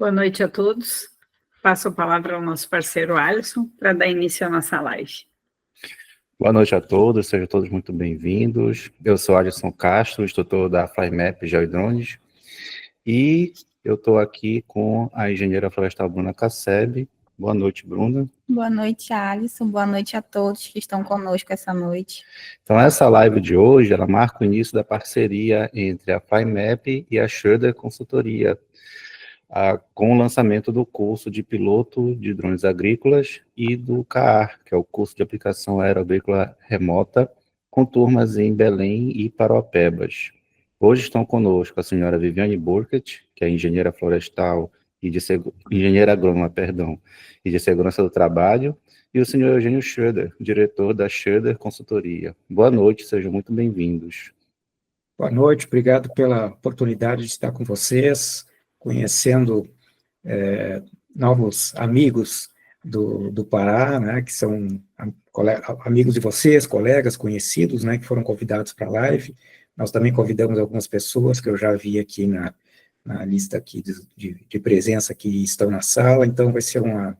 Boa noite a todos. Passo a palavra ao nosso parceiro Alisson para dar início à nossa live. Boa noite a todos, sejam todos muito bem-vindos. Eu sou Alisson Castro, instrutor da FlyMap Geodrones, e eu estou aqui com a engenheira florestal Bruna Casseb. Boa noite, Bruna. Boa noite, Alisson. Boa noite a todos que estão conosco essa noite. Então, essa live de hoje, ela marca o início da parceria entre a FlyMap e a Schroeder Consultoria, com o lançamento do curso de piloto de drones agrícolas e do CAAR, que é o curso de aplicação aeroagrícola remota, com turmas em Belém e Paraopebas. Hoje estão conosco a senhora Viviane Burkett, que é engenheira florestal e engenheira agrônoma, e de segurança do trabalho, e o senhor Eugênio Schroeder, diretor da Schroeder Consultoria. Boa noite, sejam muito bem-vindos. Boa noite, obrigado pela oportunidade de estar com vocês, conhecendo novos amigos do Pará, né, que são amigos de vocês, colegas, conhecidos, né, que foram convidados para a live. Nós também convidamos algumas pessoas que eu já vi aqui na lista aqui de presença que estão na sala, então vai ser uma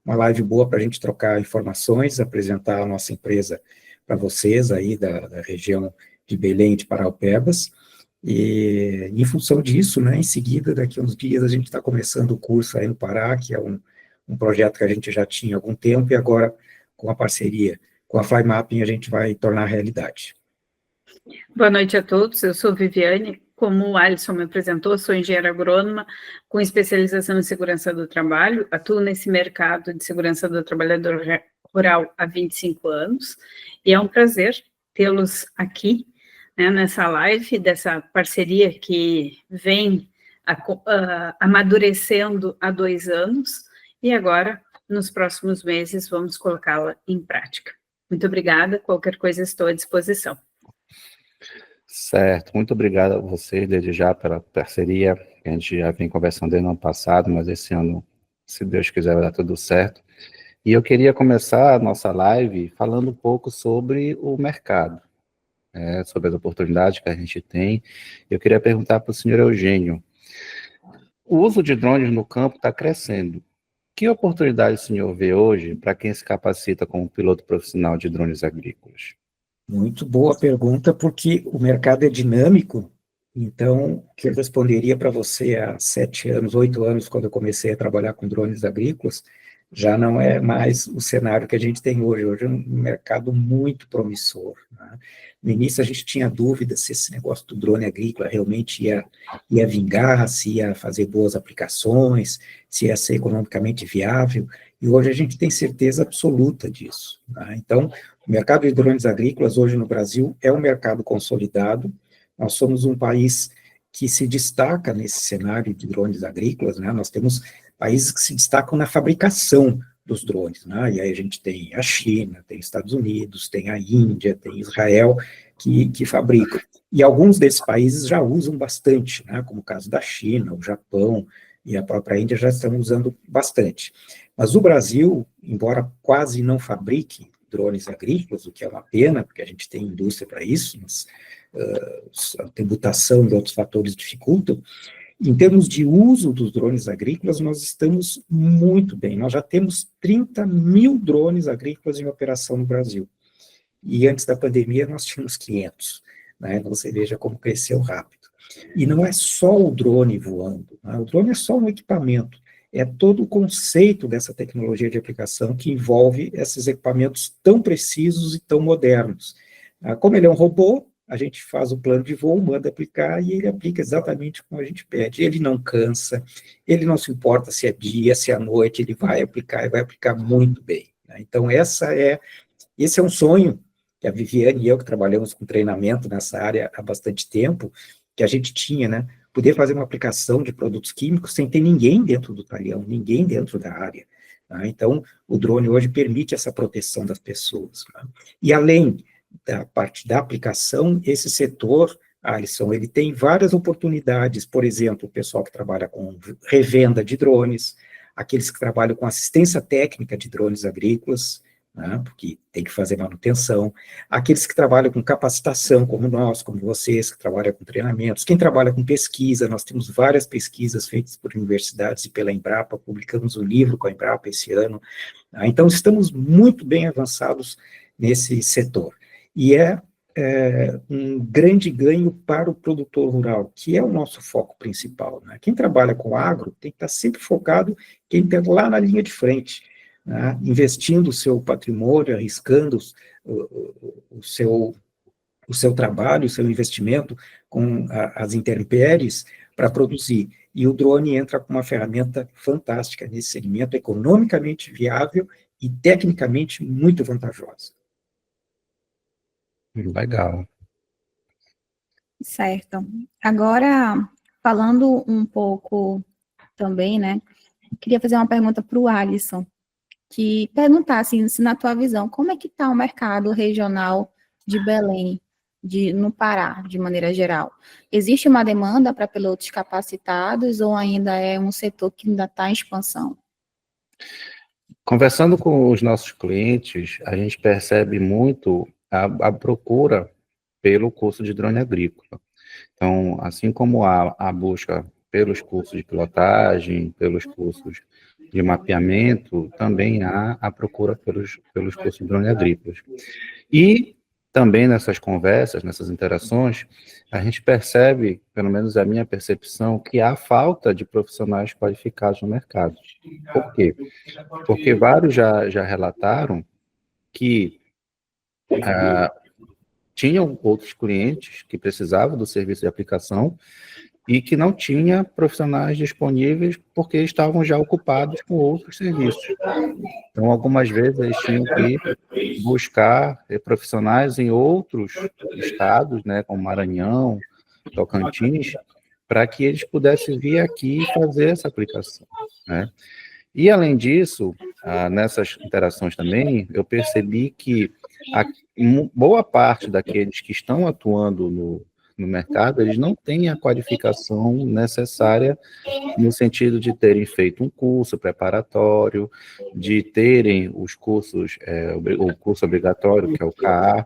live boa para a gente trocar informações, apresentar a nossa empresa para vocês aí da região de Belém e de Paraopebas. E em função disso, né, em seguida, daqui a uns dias, a gente está começando o curso aí no Pará, que é um projeto que a gente já tinha há algum tempo, e agora, com a parceria com a FlyMapping, a gente vai tornar realidade. Boa noite a todos, eu sou Viviane, como o Alisson me apresentou, sou engenheira agrônoma, com especialização em segurança do trabalho, atuo nesse mercado de segurança do trabalhador rural há 25 anos, e é um prazer tê-los aqui, né, nessa live, dessa parceria que vem amadurecendo há 2 anos, e agora, nos próximos meses, vamos colocá-la em prática. Muito obrigada, qualquer coisa estou à disposição. Certo, muito obrigado a vocês, desde já, pela parceria, que a gente já vem conversando desde o ano passado, mas esse ano, se Deus quiser, vai dar tudo certo. E eu queria começar a nossa live falando um pouco sobre o mercado, sobre as oportunidades que a gente tem. Eu queria perguntar para o senhor Eugênio, o uso de drones no campo está crescendo. Que oportunidade o senhor vê hoje para quem se capacita como piloto profissional de drones agrícolas? Muito boa pergunta, porque o mercado é dinâmico. Então, o que eu responderia para você há 7 anos, 8 anos, quando eu comecei a trabalhar com drones agrícolas, já não é mais o cenário que a gente tem hoje. Hoje é um mercado muito promissor, né? No início a gente tinha dúvida se esse negócio do drone agrícola realmente ia vingar, se ia fazer boas aplicações, se ia ser economicamente viável, e hoje a gente tem certeza absoluta disso, né? Então, o mercado de drones agrícolas hoje no Brasil é um mercado consolidado. Nós somos um país que se destaca nesse cenário de drones agrícolas, né? Nós temos países que se destacam na fabricação dos drones, né? E aí a gente tem a China, tem os Estados Unidos, tem a Índia, tem Israel, que fabricam. E alguns desses países já usam bastante, né? Como o caso da China, o Japão e a própria Índia já estão usando bastante. Mas o Brasil, embora quase não fabrique drones agrícolas, o que é uma pena, porque a gente tem indústria para isso, mas a tributação e outros fatores dificultam. Em termos de uso dos drones agrícolas, nós estamos muito bem. Nós já temos 30 mil drones agrícolas em operação no Brasil. E antes da pandemia, nós tínhamos 500. Né? Então, você veja como cresceu rápido. E não é só o drone voando, né? O drone é só um equipamento. É todo o conceito dessa tecnologia de aplicação que envolve esses equipamentos tão precisos e tão modernos. Como ele é um robô, a gente faz o plano de voo, manda aplicar, e ele aplica exatamente como a gente pede. Ele não cansa, ele não se importa se é dia, se é noite, ele vai aplicar, e vai aplicar muito bem, né? Então, esse é um sonho que a Viviane e eu, que trabalhamos com treinamento nessa área há bastante tempo, que a gente tinha, né? Poder fazer uma aplicação de produtos químicos sem ter ninguém dentro do talhão, ninguém dentro da área, tá? Então, o drone hoje permite essa proteção das pessoas, né? E além da parte da aplicação, esse setor, Alisson, ele tem várias oportunidades. Por exemplo, o pessoal que trabalha com revenda de drones, aqueles que trabalham com assistência técnica de drones agrícolas, né, porque tem que fazer manutenção. Aqueles que trabalham com capacitação, como nós, como vocês, que trabalham com treinamentos. Quem trabalha com pesquisa, nós temos várias pesquisas feitas por universidades e pela Embrapa, publicamos um livro com a Embrapa esse ano. Então, estamos muito bem avançados nesse setor. E é um grande ganho para o produtor rural, que é o nosso foco principal, né? Quem trabalha com agro tem que estar sempre focado quem está lá na linha de frente, né? Investindo o seu patrimônio, arriscando o seu trabalho, o seu investimento com as intempéries para produzir. E o drone entra com uma ferramenta fantástica nesse segmento, economicamente viável e tecnicamente muito vantajosa. Legal. Certo. Agora, falando um pouco também, né? Queria fazer uma pergunta para o Alisson, que perguntar, assim, se na tua visão, como é que está o mercado regional de Belém, no Pará, de maneira geral? Existe uma demanda para pilotos capacitados ou ainda é um setor que ainda está em expansão? Conversando com os nossos clientes, a gente percebe muito a procura pelo curso de drone agrícola. Então, assim como há a busca pelos cursos de pilotagem, pelos cursos de mapeamento, também há a procura pelos cursos de drone agrícolas. E também nessas conversas, nessas interações, a gente percebe, pelo menos a minha percepção, que há falta de profissionais qualificados no mercado. Por quê? Porque vários já relataram que tinham outros clientes que precisavam do serviço de aplicação e que não tinha profissionais disponíveis porque estavam já ocupados com outros serviços. Então, algumas vezes, eles tinham que buscar profissionais em outros estados, né, como Maranhão, Tocantins, para que eles pudessem vir aqui e fazer essa aplicação, né? E, além disso, nessas interações também, eu percebi que boa parte daqueles que estão atuando no mercado, eles não têm a qualificação necessária no sentido de terem feito um curso preparatório, de terem os cursos, o curso obrigatório, que é o CAA.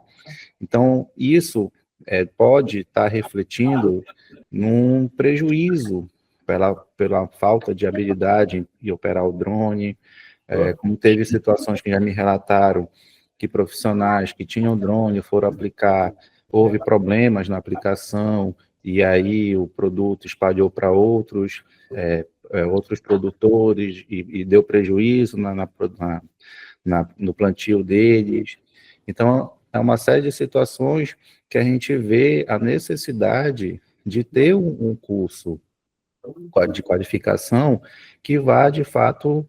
Então, isso pode estar refletindo num prejuízo pela falta de habilidade em operar o drone, como teve situações que já me relataram que profissionais que tinham drone foram aplicar, houve problemas na aplicação, e aí o produto espalhou para outros produtores e deu prejuízo no plantio deles. Então, é uma série de situações que a gente vê a necessidade de ter um curso de qualificação que vá, de fato,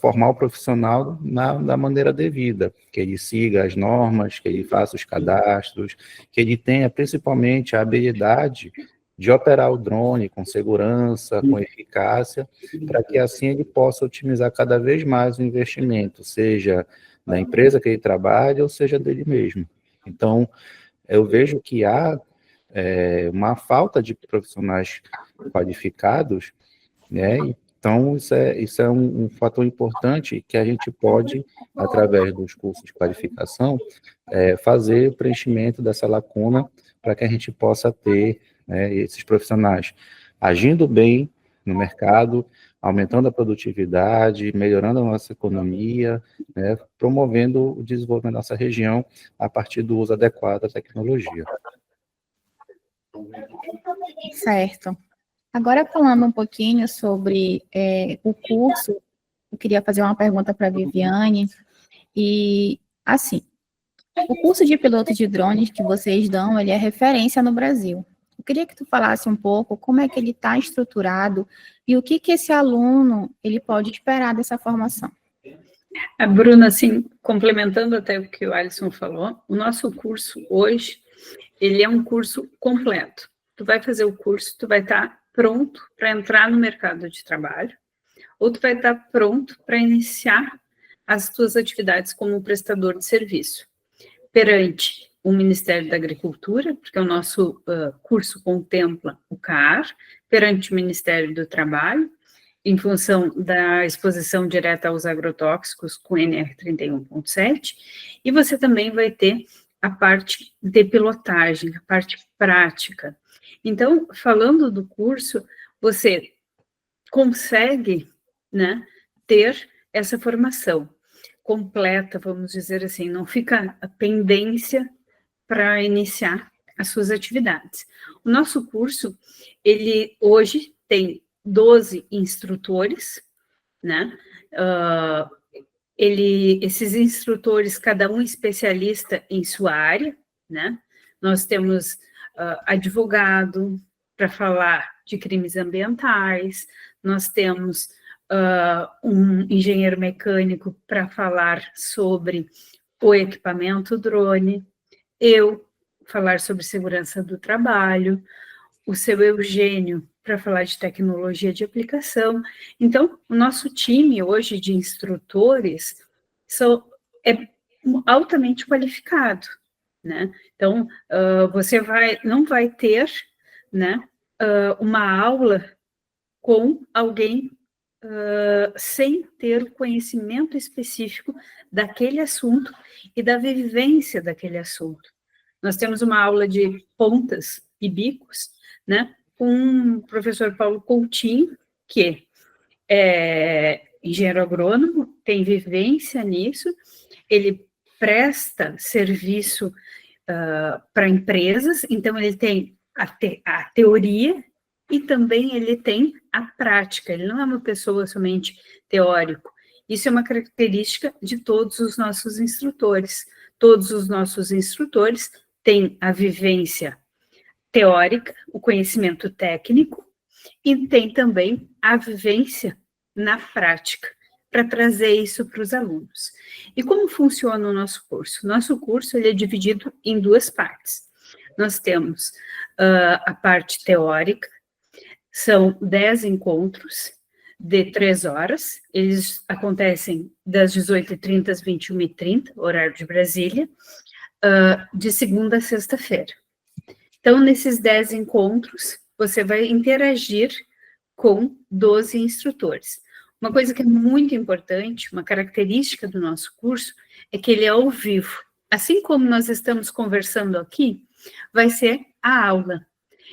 formar o profissional da maneira devida, que ele siga as normas, que ele faça os cadastros, que ele tenha, principalmente, a habilidade de operar o drone com segurança, com eficácia, para que assim ele possa otimizar cada vez mais o investimento, seja da empresa que ele trabalha ou seja dele mesmo. Então, eu vejo que há uma falta de profissionais qualificados, né? Então, isso é um fator importante que a gente pode, através dos cursos de qualificação, fazer o preenchimento dessa lacuna para que a gente possa ter, né, esses profissionais agindo bem no mercado, aumentando a produtividade, melhorando a nossa economia, né, promovendo o desenvolvimento da nossa região a partir do uso adequado da tecnologia. Certo. Agora, falando um pouquinho sobre o curso, eu queria fazer uma pergunta para a Viviane. E, assim, o curso de piloto de drones que vocês dão, ele é referência no Brasil. Eu queria que tu falasse um pouco como é que ele está estruturado e o que esse aluno ele pode esperar dessa formação. Bruna, assim, complementando até o que o Alisson falou, o nosso curso hoje, ele é um curso completo. Tu vai fazer o curso, tu vai estar pronto para entrar no mercado de trabalho, ou tu vai estar pronto para iniciar as tuas atividades como prestador de serviço perante o Ministério da Agricultura, porque o nosso curso contempla o CAAR, perante o Ministério do Trabalho em função da exposição direta aos agrotóxicos com NR31.7, e você também vai ter a parte de pilotagem, a parte prática. Então, falando do curso, você consegue, né, ter essa formação completa, vamos dizer assim, não fica a pendência para iniciar as suas atividades. O nosso curso, ele hoje tem 12 instrutores, né? Esses instrutores, cada um especialista em sua área, né? Nós temos advogado para falar de crimes ambientais, nós temos um engenheiro mecânico para falar sobre o equipamento drone, eu falar sobre segurança do trabalho, o seu Eugênio para falar de tecnologia de aplicação. Então, o nosso time hoje de instrutores é altamente qualificado, né? Então, você não vai ter, né, uma aula com alguém sem ter o conhecimento específico daquele assunto e da vivência daquele assunto. Nós temos uma aula de pontas e bicos, né, com o professor Paulo Coutinho, que é engenheiro agrônomo, tem vivência nisso, ele presta serviço para empresas, então ele tem a teoria e também ele tem a prática, ele não é uma pessoa somente teórico. Isso é uma característica de todos os nossos instrutores. Todos os nossos instrutores têm a vivência teórica, o conhecimento técnico, e tem também a vivência na prática, para trazer isso para os alunos. E como funciona o nosso curso? Nosso curso ele é dividido em duas partes. Nós temos a parte teórica, são 10 encontros de 3 horas, eles acontecem das 18h30 às 21h30, horário de Brasília, de segunda a sexta-feira. Então, nesses 10 encontros, você vai interagir com 12 instrutores. Uma coisa que é muito importante, uma característica do nosso curso, é que ele é ao vivo. Assim como nós estamos conversando aqui, vai ser a aula.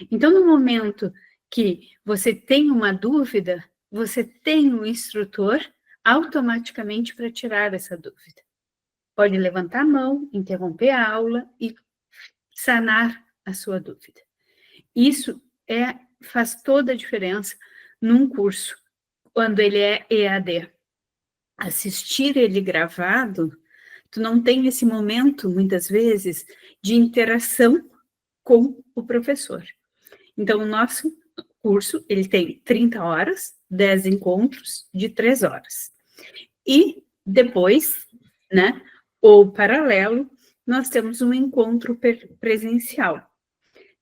Então, no momento que você tem uma dúvida, você tem um instrutor automaticamente para tirar essa dúvida. Pode levantar a mão, interromper a aula e sanar a sua dúvida. Isso faz toda a diferença num curso, quando ele é EAD. Assistir ele gravado, tu não tem esse momento, muitas vezes, de interação com o professor. Então, o nosso curso, ele tem 30 horas, 10 encontros de 3 horas. E depois, né, ou paralelo, nós temos um encontro presencial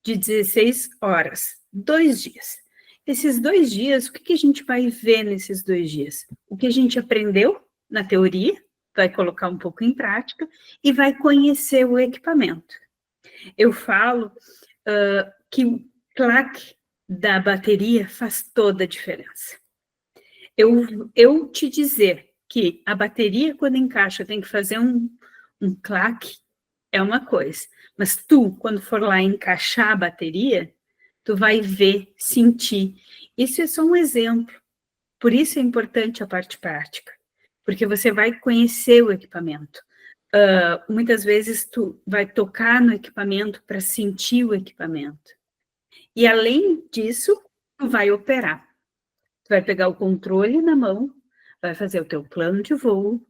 de 16 horas, 2 dias. Esses 2 dias, o que a gente vai ver nesses 2 dias? O que a gente aprendeu na teoria, vai colocar um pouco em prática e vai conhecer o equipamento. Eu falo que o claque da bateria faz toda a diferença. Eu te dizer que a bateria, quando encaixa, tem que fazer um claque, é uma coisa. Mas tu, quando for lá encaixar a bateria, tu vai ver, sentir. Isso é só um exemplo. Por isso é importante a parte prática. Porque você vai conhecer o equipamento. Muitas vezes tu vai tocar no equipamento para sentir o equipamento. E além disso, tu vai operar. Tu vai pegar o controle na mão, vai fazer o teu plano de voo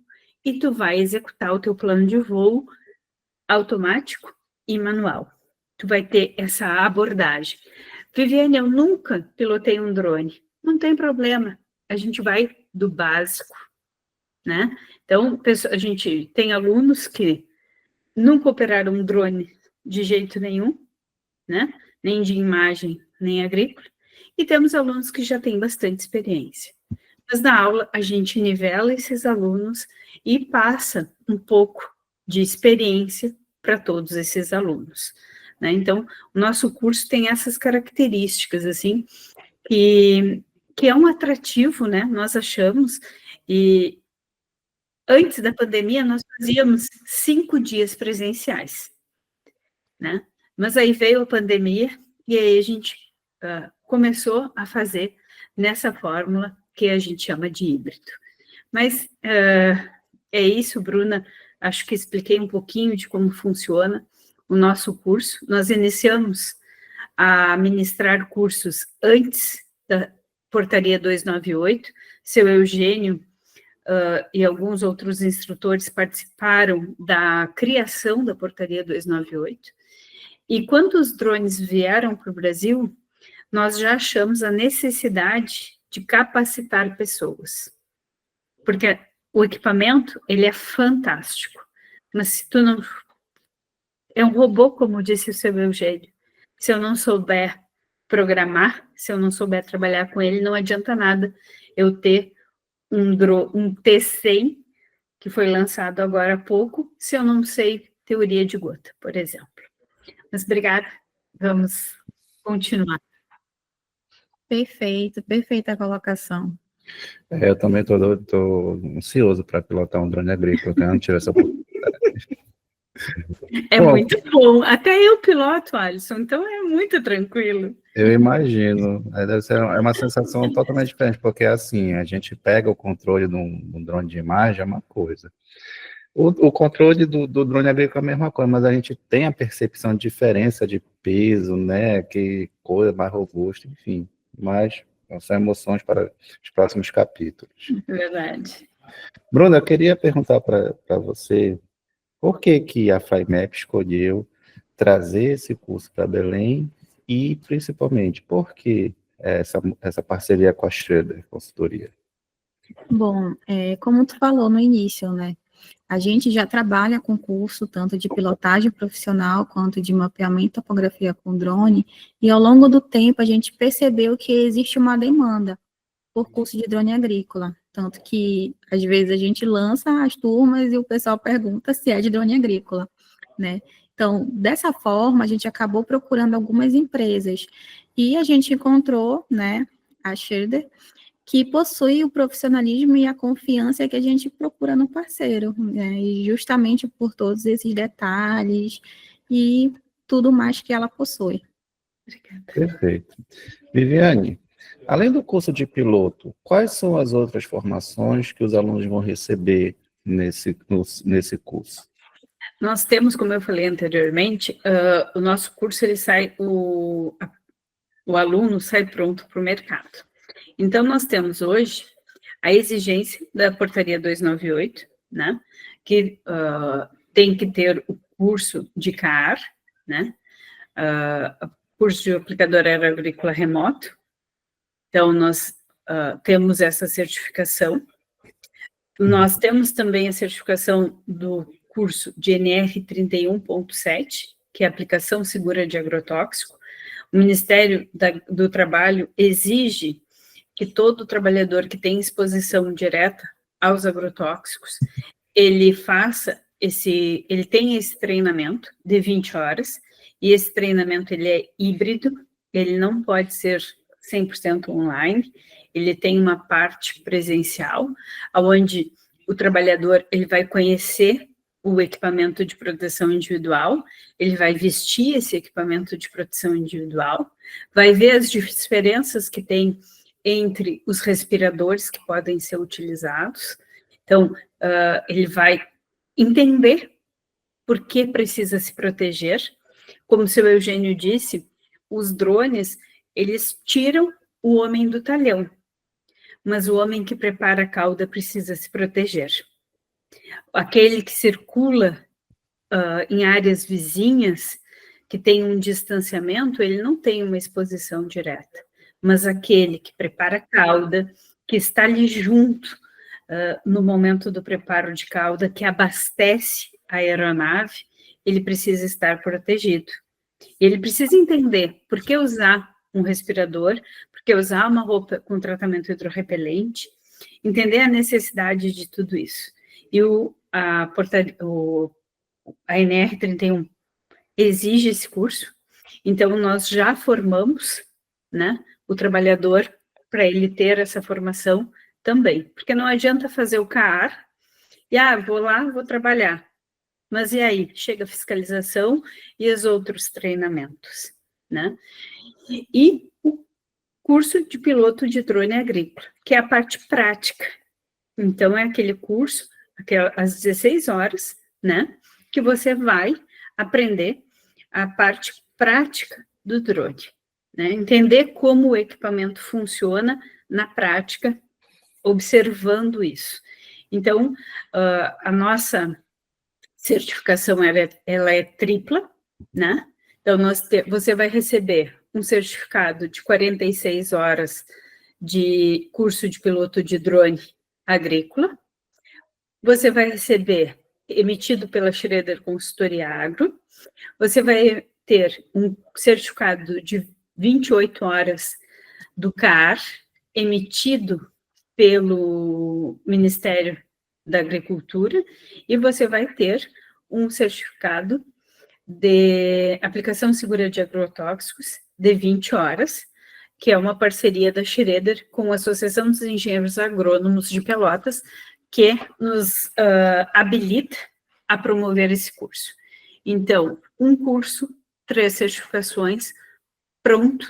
e tu vai executar o teu plano de voo automático e manual. Tu vai ter essa abordagem. Viviane, eu nunca pilotei um drone. Não tem problema. A gente vai do básico, né? Então, a gente tem alunos que nunca operaram um drone de jeito nenhum, né? Nem de imagem, nem agrícola. E temos alunos que já têm bastante experiência. Mas na aula, a gente nivela esses alunos e passa um pouco de experiência para todos esses alunos, né? Então, o nosso curso tem essas características, assim, que que é um atrativo, né? Nós achamos, e antes da pandemia nós fazíamos 5 dias presenciais, né? Mas aí veio a pandemia e aí a gente começou a fazer nessa fórmula que a gente chama de híbrido. Mas é isso, Bruna, acho que expliquei um pouquinho de como funciona o nosso curso. Nós iniciamos a ministrar cursos antes da Portaria 298, seu Eugênio e alguns outros instrutores participaram da criação da Portaria 298, e quando os drones vieram para o Brasil, nós já achamos a necessidade de capacitar pessoas, porque o equipamento, ele é fantástico, mas se tu não... É um robô, como disse o seu Eugênio. Se eu não souber programar, se eu não souber trabalhar com ele, não adianta nada eu ter um T100, que foi lançado agora há pouco, se eu não sei teoria de gota, por exemplo. Mas obrigada, vamos continuar. Perfeito, perfeita a colocação. Eu também estou ansioso para pilotar um drone agrícola, que eu não tive essa oportunidade. É Bom, muito bom, até eu piloto, Alisson, então é muito tranquilo. Eu imagino, deve ser uma sensação totalmente diferente, porque assim, a gente pega o controle de um drone de imagem, é uma coisa. O controle do drone agrícola é a mesma coisa, mas a gente tem a percepção de diferença de peso, né, que coisa mais robusta, enfim. Mas são emoções para os próximos capítulos. Verdade. Bruna, eu queria perguntar para você, por que a FlyMap escolheu trazer esse curso para Belém e, principalmente, por que essa parceria com a Schroeder Consultoria? Bom, como tu falou no início, né? A gente já trabalha com curso tanto de pilotagem profissional quanto de mapeamento e topografia com drone, e ao longo do tempo a gente percebeu que existe uma demanda por curso de drone agrícola, tanto que às vezes a gente lança as turmas e o pessoal pergunta se é de drone agrícola, né? Então, dessa forma, a gente acabou procurando algumas empresas, e a gente encontrou, né, a Schroeder, que possui o profissionalismo e a confiança que a gente procura no parceiro, né? E justamente por todos esses detalhes e tudo mais que ela possui. Perfeito. Viviane, além do curso de piloto, quais são as outras formações que os alunos vão receber nesse curso? Nós temos, como eu falei anteriormente, o nosso curso, ele sai, o aluno sai pronto para o mercado. Então, nós temos hoje a exigência da Portaria 298, né, que tem que ter o curso de CAR, né, curso de aplicador aeroagrícola remoto. Então, nós temos essa certificação. Nós temos também a certificação do curso de NR 31.7, que é aplicação segura de agrotóxico. O Ministério do Trabalho exige que todo trabalhador que tem exposição direta aos agrotóxicos, ele tenha esse treinamento de 20 horas, e esse treinamento ele é híbrido, ele não pode ser 100% online, ele tem uma parte presencial, onde o trabalhador ele vai conhecer o equipamento de proteção individual, ele vai vestir esse equipamento de proteção individual, vai ver as diferenças que tem entre os respiradores que podem ser utilizados. Então, ele vai entender por que precisa se proteger. Como o seu Eugênio disse, os drones, eles tiram o homem do talhão, mas o homem que prepara a cauda precisa se proteger. Aquele que circula em áreas vizinhas, que tem um distanciamento, ele não tem uma exposição direta, mas aquele que prepara a cauda, que está ali junto no momento do preparo de cauda, que abastece a aeronave, ele precisa estar protegido. E ele precisa entender por que usar um respirador, por que usar uma roupa com tratamento hidrorrepelente, entender a necessidade de tudo isso. E a NR 31 exige esse curso, então nós já formamos, né, o trabalhador para ele ter essa formação também. Porque não adianta fazer o CAAR e, vou lá, vou trabalhar. Mas e aí? Chega a fiscalização e os outros treinamentos, né? E o curso de piloto de drone agrícola, que é a parte prática. Então, é aquele curso, às 16 horas, né? Que você vai aprender a parte prática do drone, né? Entender como o equipamento funciona na prática, observando isso. Então, a nossa certificação ela é tripla, né? Então, você vai receber um certificado de 46 horas de curso de piloto de drone agrícola. Você vai receber, emitido pela Schroeder Consultoria Agro, você vai ter um certificado de 28 horas do CAAR, emitido pelo Ministério da Agricultura, e você vai ter um certificado de aplicação segura de agrotóxicos de 20 horas, que é uma parceria da Schroeder com a Associação dos Engenheiros Agrônomos de Pelotas, que nos habilita a promover esse curso. Então, um curso, 3 certificações, pronto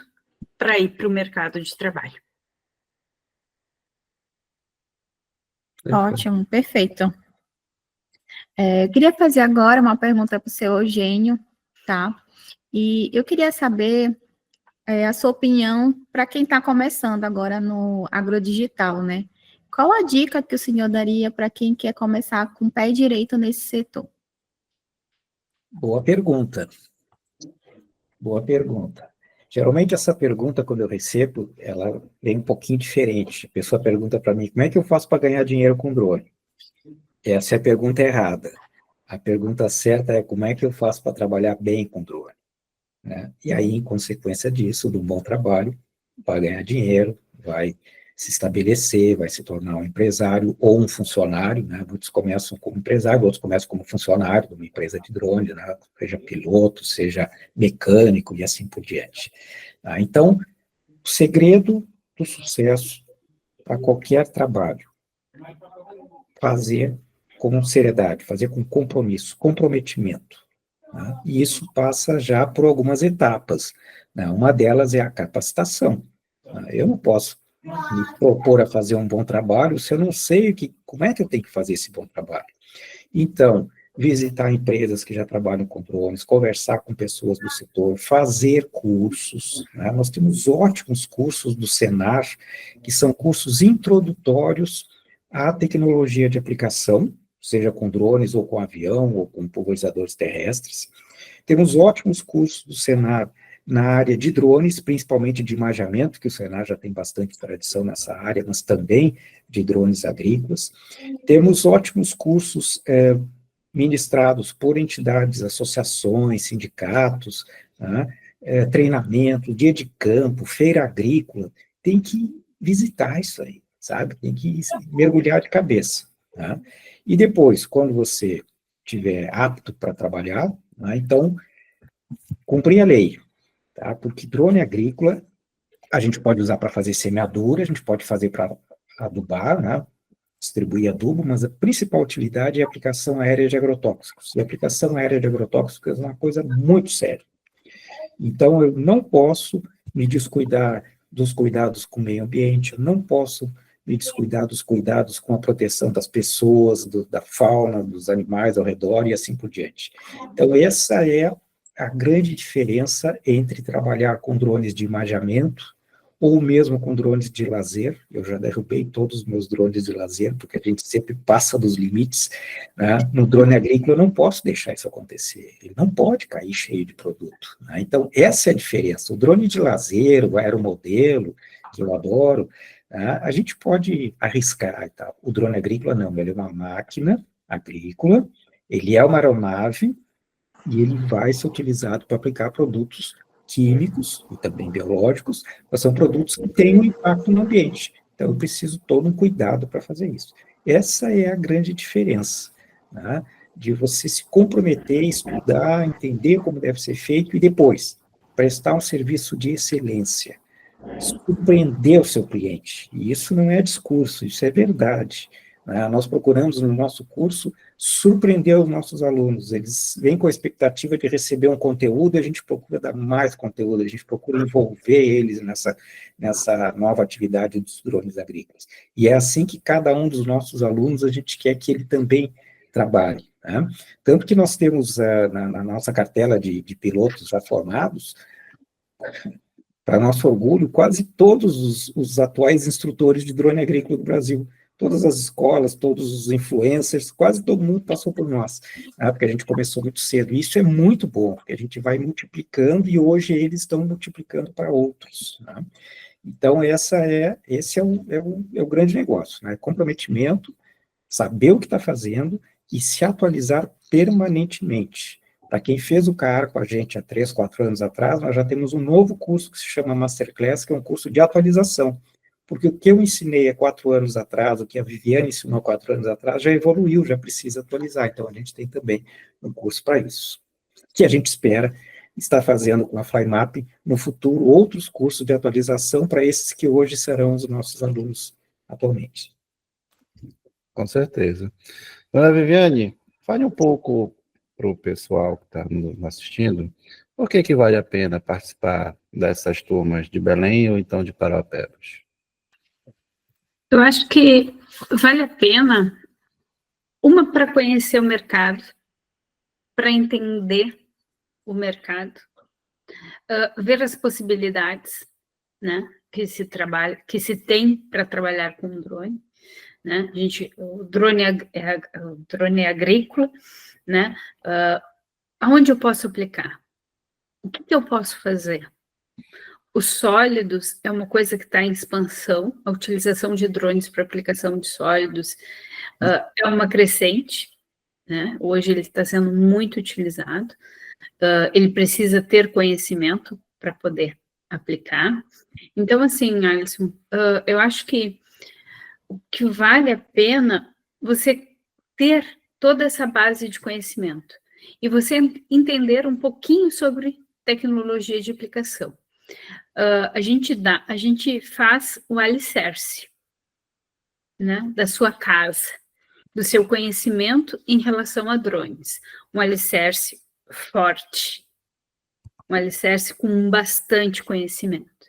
para ir para o mercado de trabalho. Ótimo, perfeito. Eu queria fazer agora uma pergunta para o seu Eugênio, tá? E eu queria saber a sua opinião para quem está começando agora no agrodigital, né? Qual a dica que o senhor daria para quem quer começar com o pé direito nesse setor? Boa pergunta. Boa pergunta. Geralmente essa pergunta, quando eu recebo, ela vem um pouquinho diferente. A pessoa pergunta para mim, como é que eu faço para ganhar dinheiro com drone? Essa é a pergunta errada. A pergunta certa é como é que eu faço para trabalhar bem com drone? Né? E aí, em consequência disso, do bom trabalho, vai ganhar dinheiro, vai se estabelecer, vai se tornar um empresário ou um funcionário, né? Muitos começam como empresário, outros começam como funcionário de uma empresa de drone, né? Seja piloto, seja mecânico e assim por diante. Tá? Então, o segredo do sucesso para qualquer trabalho, fazer com seriedade, fazer com compromisso, comprometimento. Né? E isso passa já por algumas etapas. Né? Uma delas é a capacitação. Né? Eu não posso me propor a fazer um bom trabalho se eu não sei como é que eu tenho que fazer esse bom trabalho. Então, visitar empresas que já trabalham com drones, conversar com pessoas do setor, fazer cursos. Né? Nós temos ótimos cursos do Senar, que são cursos introdutórios à tecnologia de aplicação, seja com drones, ou com avião, ou com pulverizadores terrestres. Temos ótimos cursos do Senar na área de drones, principalmente de imageamento, que o Senar já tem bastante tradição nessa área, mas também de drones agrícolas. Temos ótimos cursos ministrados por entidades, associações, sindicatos, né? Treinamento, dia de campo, feira agrícola. Tem que visitar isso aí, sabe? Tem que mergulhar de cabeça. Né? E depois, quando você estiver apto para trabalhar, né, então, cumprir a lei, tá? Porque drone agrícola, a gente pode usar para fazer semeadura, a gente pode fazer para adubar, né? Distribuir adubo, mas a principal utilidade é a aplicação aérea de agrotóxicos. E a aplicação aérea de agrotóxicos é uma coisa muito séria. Então, eu não posso me descuidar dos cuidados com o meio ambiente, eu não posso me descuidar dos cuidados com a proteção das pessoas, da fauna, dos animais ao redor e assim por diante. Então, essa é a grande diferença entre trabalhar com drones de imageamento ou mesmo com drones de lazer. Eu já derrubei todos os meus drones de lazer, porque a gente sempre passa dos limites. Né? No drone agrícola, eu não posso deixar isso acontecer. Ele não pode cair cheio de produto. Né? Então, essa é a diferença. O drone de lazer, o aeromodelo, que eu adoro, né? A gente pode arriscar e tal. O drone agrícola, não. Ele é uma máquina agrícola, ele é uma aeronave, e ele vai ser utilizado para aplicar produtos químicos e também biológicos, mas são produtos que têm um impacto no ambiente. Então, eu preciso todo um cuidado para fazer isso. Essa é a grande diferença, né? De você se comprometer, estudar, entender como deve ser feito e depois prestar um serviço de excelência. surpreender o seu cliente. E isso não é discurso, isso é verdade. Né? Nós procuramos, no nosso curso, surpreender os nossos alunos. Eles vêm com a expectativa de receber um conteúdo, e a gente procura dar mais conteúdo, a gente procura envolver eles nessa nova atividade dos drones agrícolas. E é assim que cada um dos nossos alunos, a gente quer que ele também trabalhe. Né? Tanto que nós temos na nossa cartela de pilotos já formados, para nosso orgulho, quase todos os atuais instrutores de drone agrícola do Brasil. Todas as escolas, todos os influencers, quase todo mundo passou por nós, né, porque a gente começou muito cedo. E isso é muito bom, porque a gente vai multiplicando e hoje eles estão multiplicando para outros. Né? Então, esse é o grande negócio, né? Comprometimento, saber o que está fazendo e se atualizar permanentemente. Para quem fez o CAR com a gente há 3, 4 anos atrás, nós já temos um novo curso que se chama Masterclass, que é um curso de atualização. Porque o que eu ensinei há 4 anos atrás, o que a Viviane ensinou há 4 anos atrás, já evoluiu, já precisa atualizar. Então, a gente tem também um curso para isso. Que a gente espera estar fazendo com a FlyMap no futuro outros cursos de atualização para esses que hoje serão os nossos alunos atualmente. Com certeza. Dona Viviane, fale um pouco para o pessoal que está nos assistindo, por que vale a pena participar dessas turmas de Belém ou então de Parauapebas? Eu acho que vale a pena, uma, para conhecer o mercado, para entender o mercado, ver as possibilidades, né, que se tem para trabalhar com drone, né? O drone agrícola, né? Aonde eu posso aplicar? O que eu posso fazer? Os sólidos é uma coisa que está em expansão, a utilização de drones para aplicação de sólidos é uma crescente, né? Hoje ele está sendo muito utilizado, ele precisa ter conhecimento para poder aplicar. Então, assim, Alisson, eu acho que o que vale a pena você ter toda essa base de conhecimento e você entender um pouquinho sobre tecnologia de aplicação. A gente faz o alicerce, né, da sua casa, do seu conhecimento em relação a drones. Um alicerce forte, um alicerce com bastante conhecimento,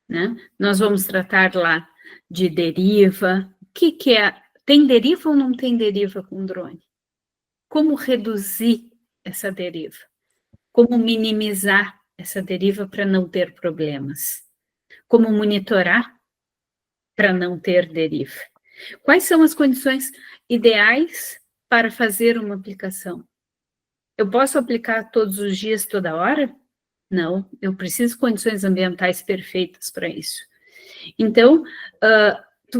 né? Nós vamos tratar lá de deriva. O que é? Tem deriva ou não tem deriva com drone? Como reduzir essa deriva? Como minimizar essa deriva para não ter problemas? Como monitorar para não ter deriva? Quais são as condições ideais para fazer uma aplicação? Eu posso aplicar todos os dias, toda hora? Não, eu preciso de condições ambientais perfeitas para isso. Então,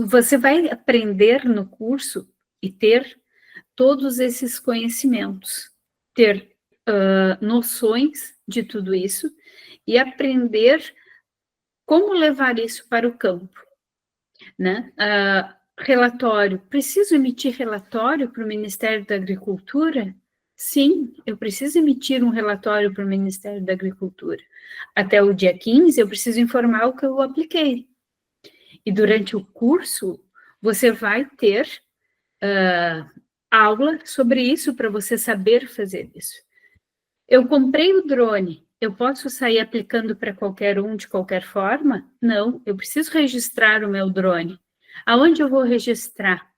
você vai aprender no curso e ter todos esses conhecimentos, ter noções de tudo isso e aprender como levar isso para o campo, né? Relatório, preciso emitir relatório para o Ministério da Agricultura? Sim, eu preciso emitir um relatório para o Ministério da Agricultura. Até o dia 15, eu preciso informar o que eu apliquei. E durante o curso, você vai ter aula sobre isso para você saber fazer isso. Eu comprei o drone, eu posso sair aplicando para qualquer um de qualquer forma? Não, eu preciso registrar o meu drone. Aonde eu vou registrar?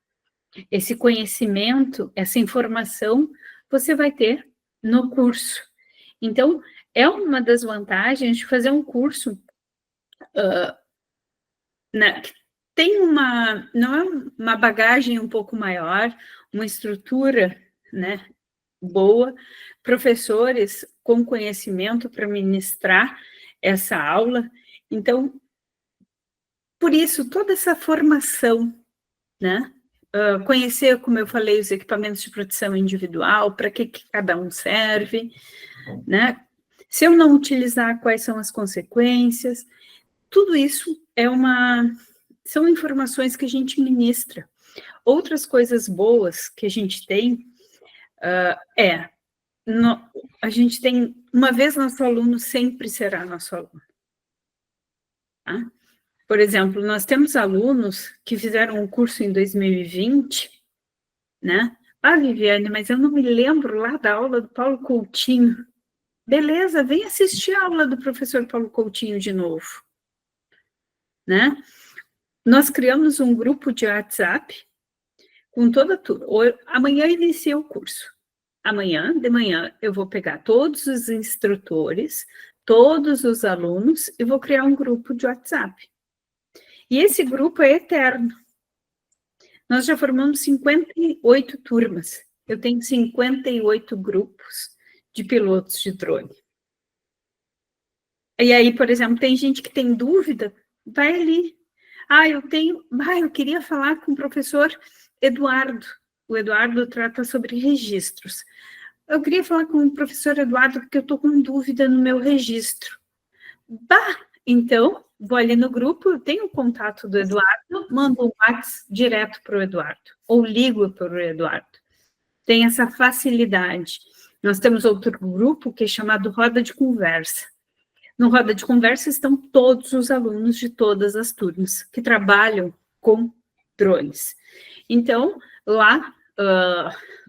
Esse conhecimento, essa informação, você vai ter no curso. Então, é uma das vantagens de fazer um curso que tem não é uma bagagem um pouco maior, uma estrutura, né, boa, professores com conhecimento para ministrar essa aula. Então, por isso, toda essa formação, né? Conhecer, como eu falei, os equipamentos de proteção individual, para que cada um serve, né? Se eu não utilizar, quais são as consequências? Tudo isso são informações que a gente ministra. Outras coisas boas que a gente tem a gente tem, uma vez nosso aluno, sempre será nosso aluno. Tá? Por exemplo, nós temos alunos que fizeram um curso em 2020, né? Ah, Viviane, mas eu não me lembro lá da aula do Paulo Coutinho. Beleza, vem assistir a aula do professor Paulo Coutinho de novo, né? Nós criamos um grupo de WhatsApp com toda a turma. Amanhã inicia o curso. Amanhã, de manhã, eu vou pegar todos os instrutores, todos os alunos e vou criar um grupo de WhatsApp. E esse grupo é eterno. Nós já formamos 58 turmas. Eu tenho 58 grupos de pilotos de drone. E aí, por exemplo, tem gente que tem dúvida, vai ali. Eu queria falar com o professor Eduardo. O Eduardo trata sobre registros. Eu queria falar com o professor Eduardo porque eu estou com dúvida no meu registro. Então, vou ali no grupo, eu tenho o contato do Eduardo, mando um WhatsApp direto para o Eduardo, ou ligo para o Eduardo. Tem essa facilidade. Nós temos outro grupo que é chamado Roda de Conversa. No Roda de Conversa estão todos os alunos de todas as turmas que trabalham com drones. Então, lá,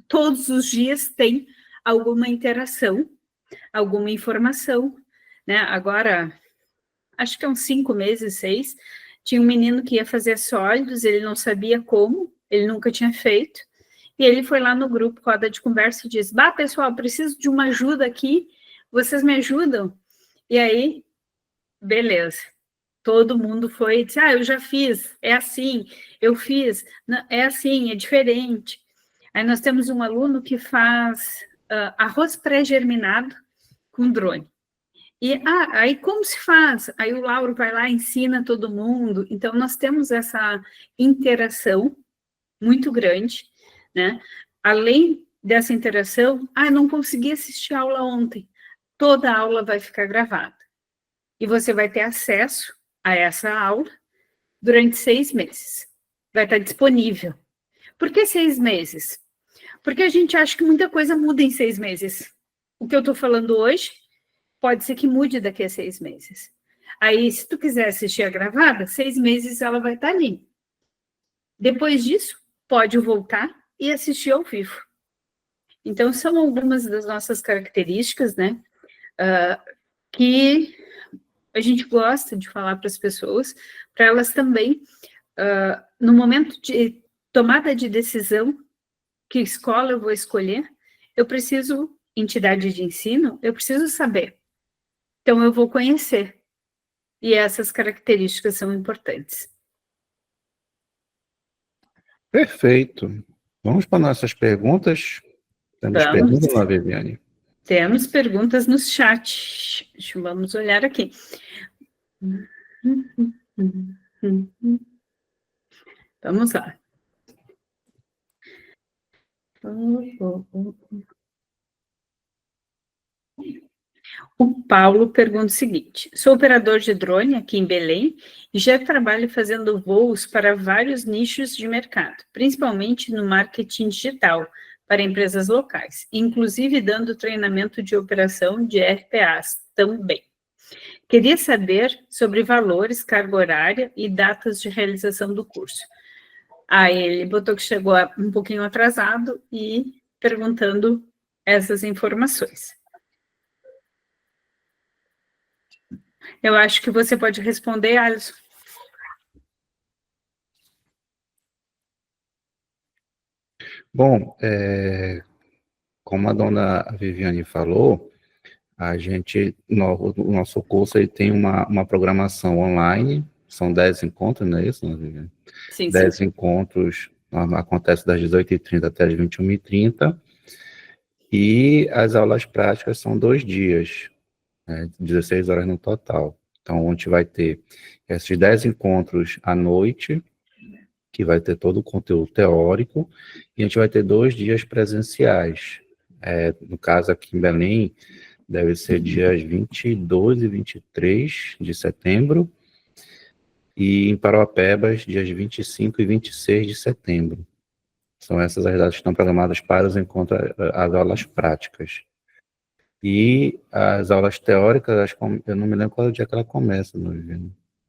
todos os dias tem alguma interação, alguma informação, né? Agora, acho que há uns 5 meses, 6, tinha um menino que ia fazer sólidos, ele não sabia como, ele nunca tinha feito, e ele foi lá no grupo Roda de Conversa e disse, pessoal, preciso de uma ajuda aqui, vocês me ajudam? E aí, beleza. Todo mundo foi e disse, eu já fiz, é assim, eu fiz, não, é assim, é diferente. Aí nós temos um aluno que faz arroz pré-germinado com drone. E aí como se faz? Aí o Lauro vai lá e ensina todo mundo. Então, nós temos essa interação muito grande, né? Além dessa interação, não consegui assistir a aula ontem. Toda a aula vai ficar gravada. E você vai ter acesso a essa aula durante 6 meses. Vai estar disponível. Por que 6 meses? Porque a gente acha que muita coisa muda em 6 meses. O que eu estou falando hoje pode ser que mude daqui a 6 meses. Aí, se tu quiser assistir a gravada, 6 meses ela vai estar ali. Depois disso, pode voltar e assistir ao vivo. Então, são algumas das nossas características, né, que a gente gosta de falar para as pessoas, para elas também, no momento de tomada de decisão, que escola eu vou escolher, eu preciso, entidade de ensino, eu preciso saber. Então, eu vou conhecer. E essas características são importantes. Perfeito. Vamos para nossas perguntas. Temos perguntas, Viviane? Temos perguntas no chat. Vamos olhar aqui. Vamos lá. O Paulo pergunta o seguinte, sou operador de drone aqui em Belém e já trabalho fazendo voos para vários nichos de mercado, principalmente no marketing digital, para empresas locais, inclusive dando treinamento de operação de RPAs também. Queria saber sobre valores, carga horária e datas de realização do curso. Ele botou que chegou um pouquinho atrasado e perguntando essas informações. Eu acho que você pode responder, Alisson. Bom, como a dona Viviane falou, o nosso curso aí tem uma programação online, são 10 encontros, não é isso, dona Viviane? Sim, 10 encontros, acontece das 18h30 até as 21h30, e as aulas práticas são 2 dias, 16 horas no total. Então, a gente vai ter esses 10 encontros à noite, que vai ter todo o conteúdo teórico, e a gente vai ter 2 dias presenciais. No caso, aqui em Belém, deve ser dias 22 e 23 de setembro, e em Parauapebas, dias 25 e 26 de setembro. São essas as datas que estão programadas para os encontros, as aulas práticas. E as aulas teóricas, eu não me lembro qual é o dia que ela começa, não,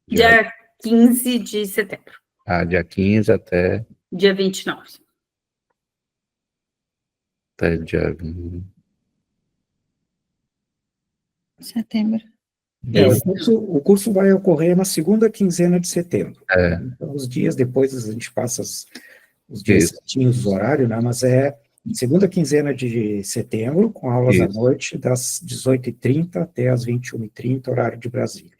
Dia 15 de setembro. Dia 15 até Dia 29. dia 20. Setembro. O curso vai ocorrer na segunda quinzena de setembro. É. Então, os dias depois a gente passa os dias Isso. certinhos, os horários, né? Mas é segunda quinzena de setembro, com aulas à Isso. noite, das 18h30 até as 21h30, horário de Brasília.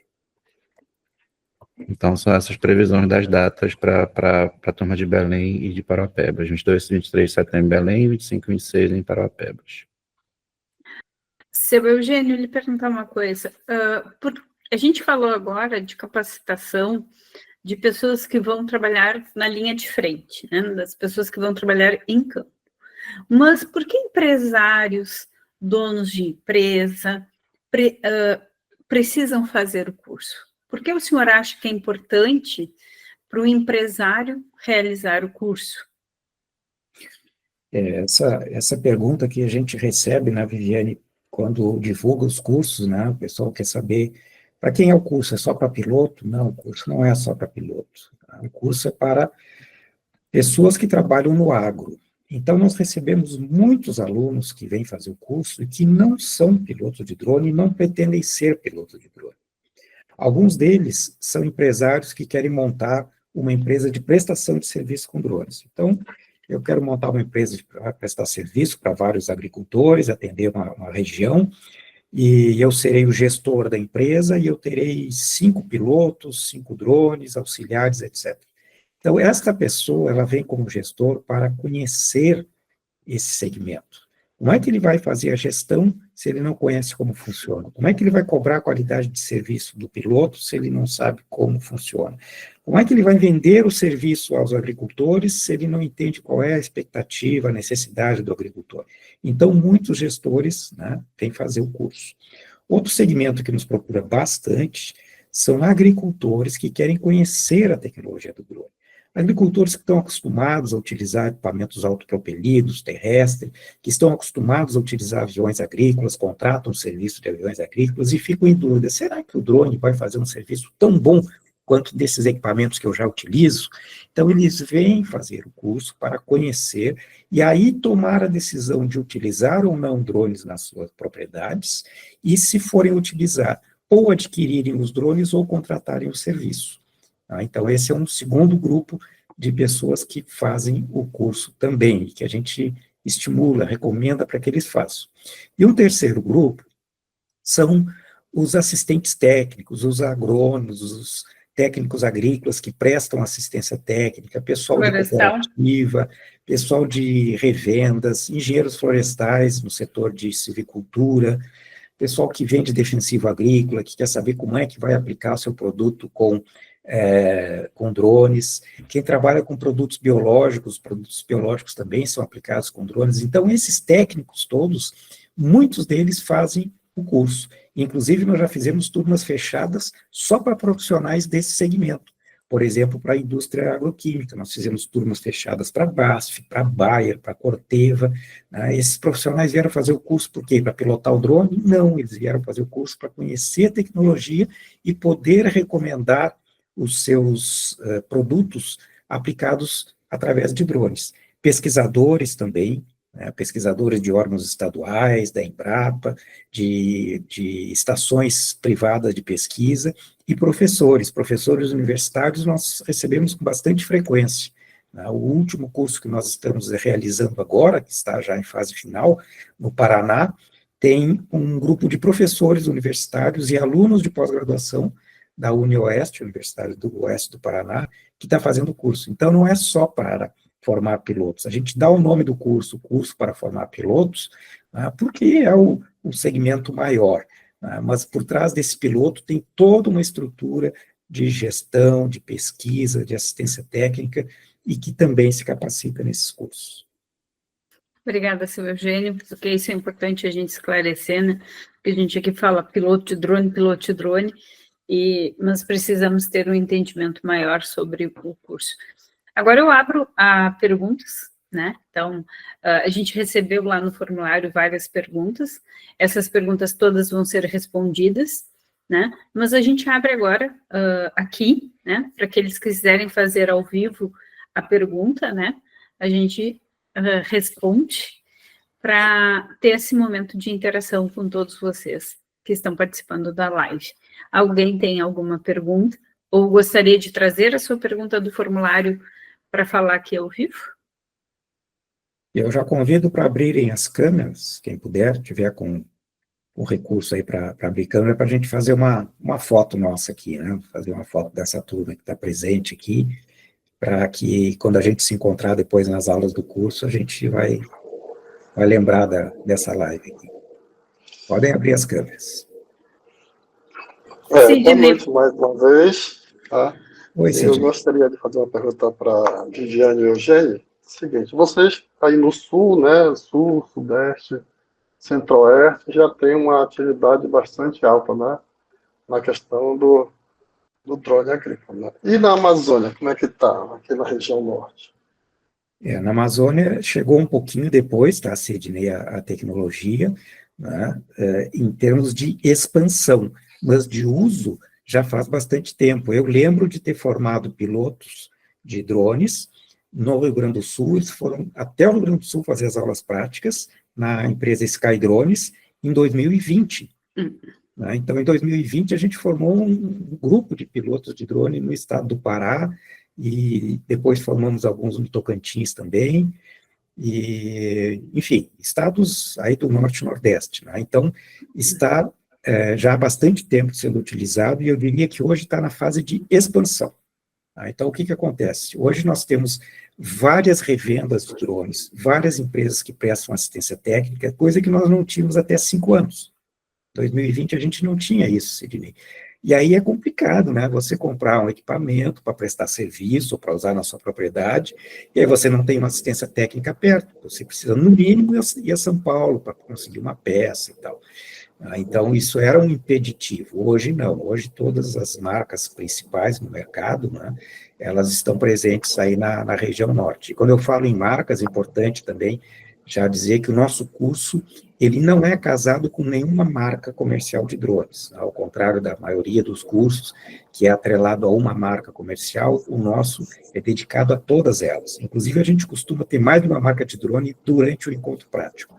Então, são essas previsões das datas para a turma de Belém e de Parauapebas. 22 e 23 de setembro em Belém, 25 e 26 em Parauapebas. Seu Eugênio, lhe perguntar uma coisa. A gente falou agora de capacitação de pessoas que vão trabalhar na linha de frente, né, das pessoas que vão trabalhar em campo. Mas por que empresários, donos de empresa, precisam fazer o curso? Por que o senhor acha que é importante para o empresário realizar o curso? Essa pergunta que a gente recebe, né, Viviane, quando divulga os cursos, né, o pessoal quer saber para quem é o curso, é só para piloto? Não, o curso não é só para piloto. Tá? O curso é para pessoas que trabalham no agro. Então, nós recebemos muitos alunos que vêm fazer o curso e que não são pilotos de drone e não pretendem ser pilotos de drone. Alguns deles são empresários que querem montar uma empresa de prestação de serviço com drones. Então, eu quero montar uma empresa para prestar serviço para vários agricultores, atender uma região, e eu serei o gestor da empresa e eu terei 5 pilotos, 5 drones, auxiliares, etc. Então, esta pessoa, ela vem como gestor para conhecer esse segmento. Como é que ele vai fazer a gestão se ele não conhece como funciona? Como é que ele vai cobrar a qualidade de serviço do piloto se ele não sabe como funciona? Como é que ele vai vender o serviço aos agricultores se ele não entende qual é a expectativa, a necessidade do agricultor? Então, muitos gestores, né, vêm fazer o curso. Outro segmento que nos procura bastante são agricultores que querem conhecer a tecnologia do drone. Agricultores que estão acostumados a utilizar equipamentos autopropelidos, terrestres, que estão acostumados a utilizar aviões agrícolas, contratam um serviço de aviões agrícolas e ficam em dúvida, será que o drone vai fazer um serviço tão bom quanto desses equipamentos que eu já utilizo? Então, eles vêm fazer o curso para conhecer e aí tomar a decisão de utilizar ou não drones nas suas propriedades e, se forem utilizar, ou adquirirem os drones ou contratarem o serviço. Então, esse é um segundo grupo de pessoas que fazem o curso também, que a gente estimula, recomenda para que eles façam. E um terceiro grupo são os assistentes técnicos, os agrônomos, os técnicos agrícolas que prestam assistência técnica, pessoal de cooperativa, pessoal de revendas, engenheiros florestais no setor de silvicultura, pessoal que vende defensivo agrícola, que quer saber como é que vai aplicar o seu produto com drones, quem trabalha com produtos biológicos também são aplicados com drones. Então, esses técnicos todos, muitos deles fazem o curso. Inclusive, nós já fizemos turmas fechadas só para profissionais desse segmento. Por exemplo, para a indústria agroquímica, nós fizemos turmas fechadas para a BASF, para a Bayer, para a Corteva. Né? Esses profissionais vieram fazer o curso por quê? Para pilotar o drone? Não, eles vieram fazer o curso para conhecer a tecnologia e poder recomendar os seus produtos aplicados através de drones. Pesquisadores também, né, pesquisadores de órgãos estaduais, da Embrapa, de estações privadas de pesquisa, e professores universitários nós recebemos com bastante frequência. O último curso que nós estamos realizando agora, que está já em fase final, no Paraná, tem um grupo de professores universitários e alunos de pós-graduação da UniOeste, Universidade do Oeste do Paraná, que está fazendo o curso. Então, não é só para formar pilotos. A gente dá o nome do curso para formar pilotos, porque é o segmento maior. Mas por trás desse piloto tem toda uma estrutura de gestão, de pesquisa, de assistência técnica, e que também se capacita nesses cursos. Obrigada, seu Eugênio, porque isso é importante a gente esclarecer, né? Porque a gente aqui fala piloto de drone, mas precisamos ter um entendimento maior sobre o curso. Agora eu abro a perguntas, né? Então, a gente recebeu lá no formulário várias perguntas, essas perguntas todas vão ser respondidas, né? Mas a gente abre agora aqui, né? Para aqueles que quiserem fazer ao vivo a pergunta, né? A gente responde para ter esse momento de interação com todos vocês que estão participando da live. Alguém tem alguma pergunta? Ou gostaria de trazer a sua pergunta do formulário para falar aqui ao vivo? Eu já convido para abrirem as câmeras, quem puder, tiver com o recurso aí para abrir câmera, para a gente fazer uma foto nossa aqui, né? Fazer uma foto dessa turma que está presente aqui, para que quando a gente se encontrar depois nas aulas do curso, a gente vai lembrar dessa live aqui. Podem abrir as câmeras. Sim, Boa noite mais uma vez. Tá? Oi, Eu Sidney. gostaria de fazer uma pergunta para Viviane e Eugênio. Seguinte, vocês aí no sul, né, sul, sudeste, centro-oeste, já tem uma atividade bastante alta, né, na questão do drone agrícola. Né? E na Amazônia, como é que está, aqui na região norte? Na Amazônia chegou um pouquinho depois, tá, Sidney, a tecnologia, né, em termos de expansão, mas de uso já faz bastante tempo. Eu lembro de ter formado pilotos de drones no Rio Grande do Sul, eles foram até o Rio Grande do Sul fazer as aulas práticas na empresa Sky Drones em 2020. Né? Então, em 2020, a gente formou um grupo de pilotos de drone no estado do Pará, e depois formamos alguns no Tocantins também, e, enfim, estados aí do Norte e Nordeste, né? Então, está já há bastante tempo sendo utilizado, e eu diria que hoje está na fase de expansão. Tá? Então, o que acontece? Hoje nós temos várias revendas de drones, várias empresas que prestam assistência técnica, coisa que nós não tínhamos até 5 anos. Em 2020 a gente não tinha isso, Sidney. E aí é complicado, né? Você comprar um equipamento para prestar serviço ou para usar na sua propriedade, e aí você não tem uma assistência técnica perto. Você precisa, no mínimo, ir a São Paulo para conseguir uma peça e tal. Então, isso era um impeditivo. Hoje, não. Hoje, todas as marcas principais no mercado, né, elas estão presentes aí na região norte. E quando eu falo em marcas, é importante também já dizer que o nosso curso, ele não é casado com nenhuma marca comercial de drones. Ao contrário da maioria dos cursos, que é atrelado a uma marca comercial, o nosso é dedicado a todas elas. Inclusive, a gente costuma ter mais de uma marca de drone durante o encontro prático.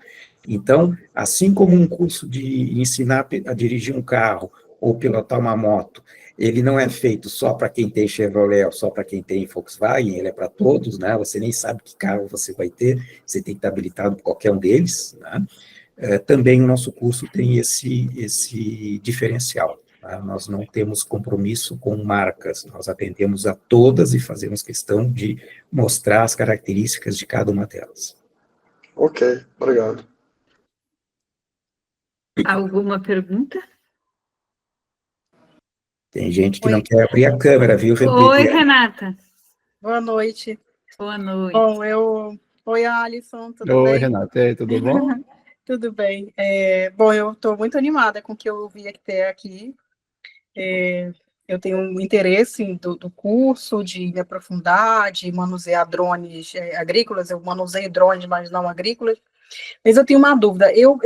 Então, assim como um curso de ensinar a dirigir um carro ou pilotar uma moto, ele não é feito só para quem tem Chevrolet ou só para quem tem Volkswagen, ele é para todos, né? Você nem sabe que carro você vai ter, você tem que estar habilitado por qualquer um deles, né? Também o nosso curso tem esse diferencial. Tá? Nós não temos compromisso com marcas, nós atendemos a todas e fazemos questão de mostrar as características de cada uma delas. Ok, obrigado. Alguma pergunta? Tem gente que não quer abrir a câmera, viu, Oi, Renata. Boa noite. Boa noite. Bom, Oi, Alisson, tudo bem? Oi, Renata, e aí, tudo bom? Tudo bem. Bom, eu estou muito animada com o que eu ouvi até aqui. Eu tenho um interesse do curso, de me aprofundar, de manusear drones agrícolas. Eu manuseio drones, mas não agrícolas. Mas eu tenho uma dúvida. Eu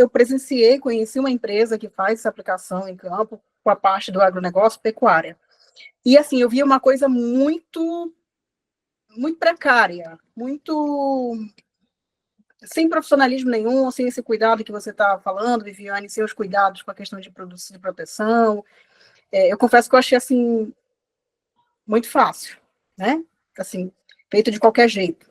conheci uma empresa que faz essa aplicação em campo com a parte do agronegócio pecuária. E, assim, eu vi uma coisa muito precária, muito sem profissionalismo nenhum, sem esse cuidado que você está falando, Viviane, sem os cuidados com a questão de produção, de proteção. Eu confesso que eu achei, assim, muito fácil, né? Assim, feito de qualquer jeito.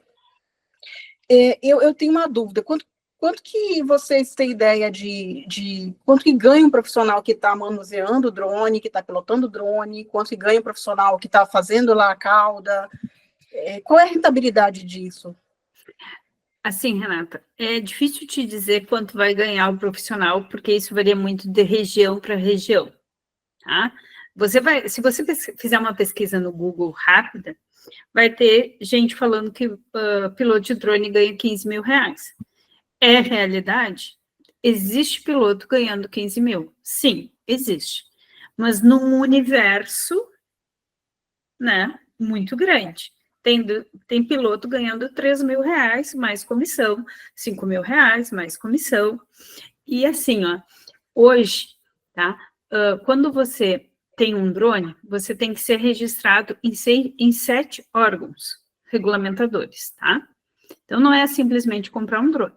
Eu tenho uma dúvida. Quanto que vocês têm ideia de quanto que ganha um profissional que está manuseando o drone, que está pilotando o drone, quanto que ganha um profissional que está fazendo lá a cauda? Qual é a rentabilidade disso? Assim, Renata, é difícil te dizer quanto vai ganhar o profissional, porque isso varia muito de região para região, tá? Se você fizer uma pesquisa no Google rápida, vai ter gente falando que piloto de drone ganha 15 mil reais. É realidade? Existe piloto ganhando 15 mil? Sim, existe. Mas num universo, né, muito grande. Tem piloto ganhando 3 mil reais, mais comissão, 5 mil reais, mais comissão. E assim, ó, hoje, tá, quando você tem um drone, você tem que ser registrado em 7 órgãos regulamentadores, tá? Então, não é simplesmente comprar um drone.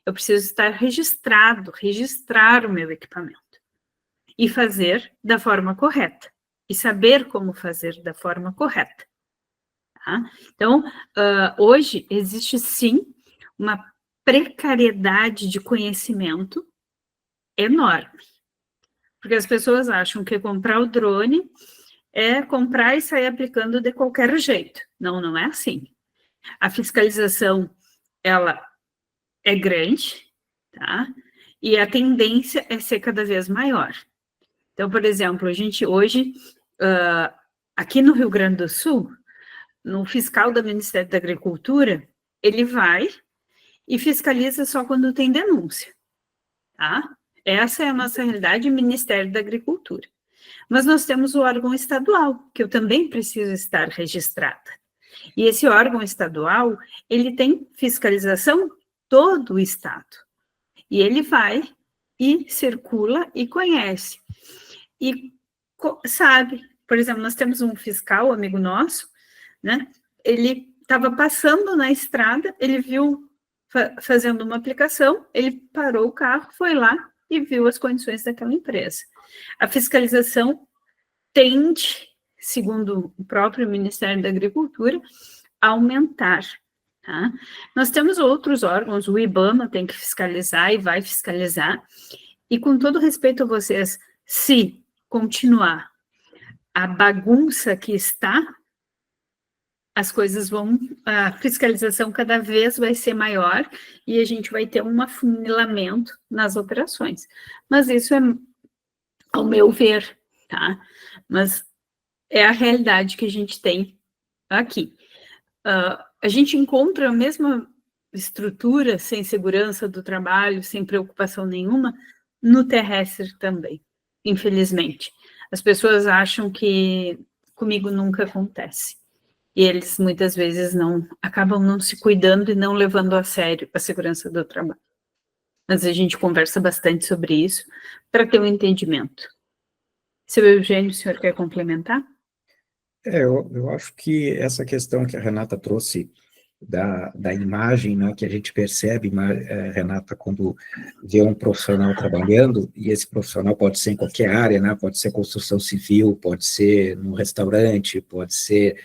Eu preciso estar registrar o meu equipamento e fazer da forma correta, e saber como fazer da forma correta. Tá? Então, hoje existe sim uma precariedade de conhecimento enorme, porque as pessoas acham que comprar o drone é comprar e sair aplicando de qualquer jeito. Não, não é assim. A fiscalização, ela é grande, tá? E a tendência é ser cada vez maior. Então, por exemplo, a gente hoje, aqui no Rio Grande do Sul, no fiscal do Ministério da Agricultura, ele vai e fiscaliza só quando tem denúncia, tá? Essa é a nossa realidade, o Ministério da Agricultura. Mas nós temos o órgão estadual, que eu também preciso estar registrada. E esse órgão estadual, ele tem fiscalização todo o estado. E ele vai e circula e conhece. E sabe, por exemplo, nós temos um fiscal, amigo nosso, né? Ele estava passando na estrada, ele viu fazendo uma aplicação, ele parou o carro, foi lá e viu as condições daquela empresa. A fiscalização tende, segundo o próprio Ministério da Agricultura, a aumentar. Tá? Nós temos outros órgãos, o IBAMA tem que fiscalizar e vai fiscalizar, e com todo respeito a vocês, se continuar a bagunça que está, as coisas vão, a fiscalização cada vez vai ser maior e a gente vai ter um afunilamento nas operações. Mas isso é, ao meu ver, tá? Mas é a realidade que a gente tem aqui. A gente encontra a mesma estrutura, sem segurança do trabalho, sem preocupação nenhuma, no terrestre também, infelizmente. As pessoas acham que comigo nunca acontece. E eles, muitas vezes, acabam não se cuidando e não levando a sério a segurança do trabalho. Mas a gente conversa bastante sobre isso para ter um entendimento. Seu Eugênio, o senhor quer complementar? Eu acho que essa questão que a Renata trouxe da imagem, né, que a gente percebe, Renata, quando vê um profissional trabalhando, e esse profissional pode ser em qualquer área, né, pode ser construção civil, pode ser no restaurante, pode ser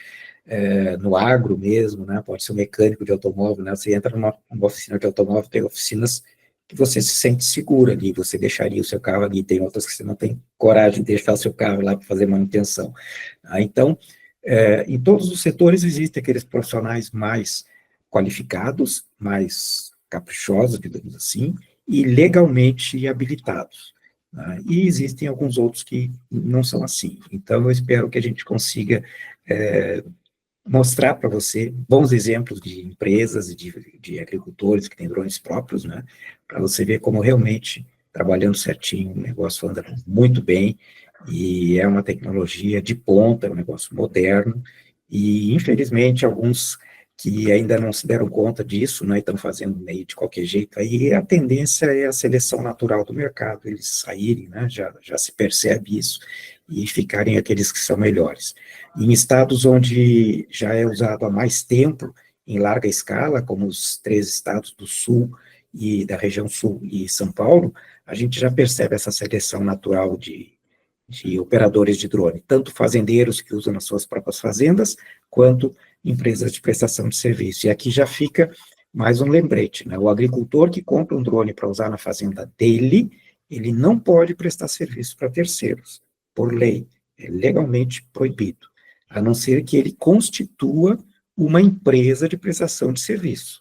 no agro mesmo, né, pode ser um mecânico de automóvel, né, você entra numa oficina de automóvel, tem oficinas que você se sente seguro ali, você deixaria o seu carro ali, tem outras que você não tem coragem de deixar o seu carro lá para fazer manutenção. Então, em todos os setores existem aqueles profissionais mais qualificados, mais caprichosos, digamos assim, e legalmente habilitados. Né? E existem alguns outros que não são assim. Então, eu espero que a gente consiga mostrar para você bons exemplos de empresas e de agricultores que têm drones próprios, né, para você ver como realmente, trabalhando certinho, o negócio anda muito bem, e é uma tecnologia de ponta, é um negócio moderno, e infelizmente alguns que ainda não se deram conta disso, né, estão fazendo meio de qualquer jeito, aí a tendência é a seleção natural do mercado, eles saírem, né, já se percebe isso, e ficarem aqueles que são melhores. Em estados onde já é usado há mais tempo, em larga escala, como os 3 estados do Sul e da região Sul e São Paulo, a gente já percebe essa seleção natural de operadores de drone, tanto fazendeiros que usam nas suas próprias fazendas, quanto empresas de prestação de serviço. E aqui já fica mais um lembrete, né? O agricultor que compra um drone para usar na fazenda dele, ele não pode prestar serviço para terceiros, por lei, é legalmente proibido, a não ser que ele constitua uma empresa de prestação de serviço,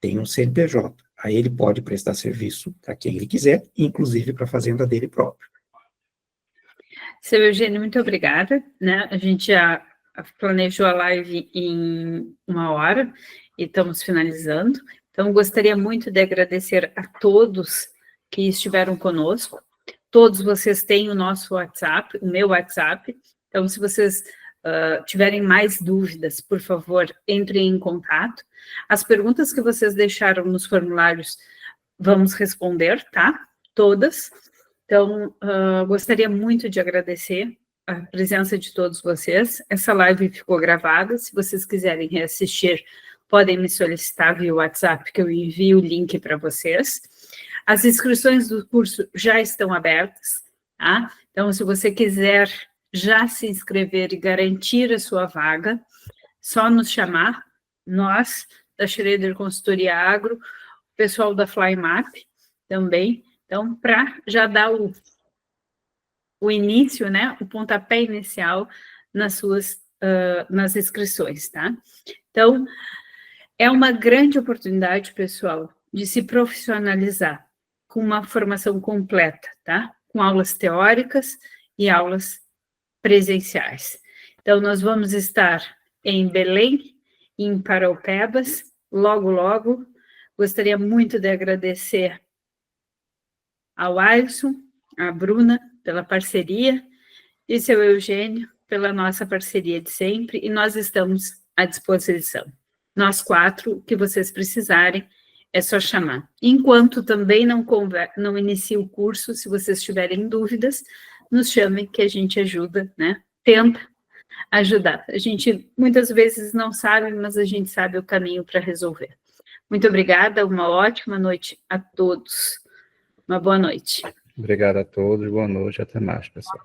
tem um CNPJ, aí ele pode prestar serviço para quem ele quiser, inclusive para a fazenda dele próprio. Seu Eugênio, muito obrigada, né? A gente já planejou a live em 1 hora e estamos finalizando, então gostaria muito de agradecer a todos que estiveram conosco. Todos vocês têm o nosso WhatsApp, o meu WhatsApp, então se vocês tiverem mais dúvidas, por favor, entrem em contato. As perguntas que vocês deixaram nos formulários, vamos responder, tá? Todas. Então, gostaria muito de agradecer a presença de todos vocês. Essa live ficou gravada. Se vocês quiserem reassistir, podem me solicitar via WhatsApp, que eu envio o link para vocês. As inscrições do curso já estão abertas, tá? Então, se você quiser já se inscrever e garantir a sua vaga, só nos chamar, nós, da Schroeder Consultoria Agro, o pessoal da FlyMap também. Então, para já dar o início, né, o pontapé inicial nas inscrições, tá? Então, é uma grande oportunidade, pessoal, de se profissionalizar com uma formação completa, tá? Com aulas teóricas e aulas presenciais. Então, nós vamos estar em Belém e em Paraupebas, logo, logo. Gostaria muito de agradecer ao Alisson, à Bruna, pela parceria, e seu Eugênio, pela nossa parceria de sempre, e nós estamos à disposição. Nós 4, o que vocês precisarem, é só chamar. Enquanto também não inicia o curso, se vocês tiverem dúvidas, nos chamem que a gente ajuda, né? Tenta ajudar. A gente muitas vezes não sabe, mas a gente sabe o caminho para resolver. Muito obrigada, uma ótima noite a todos. Uma boa noite. Obrigado a todos, boa noite, até mais, pessoal.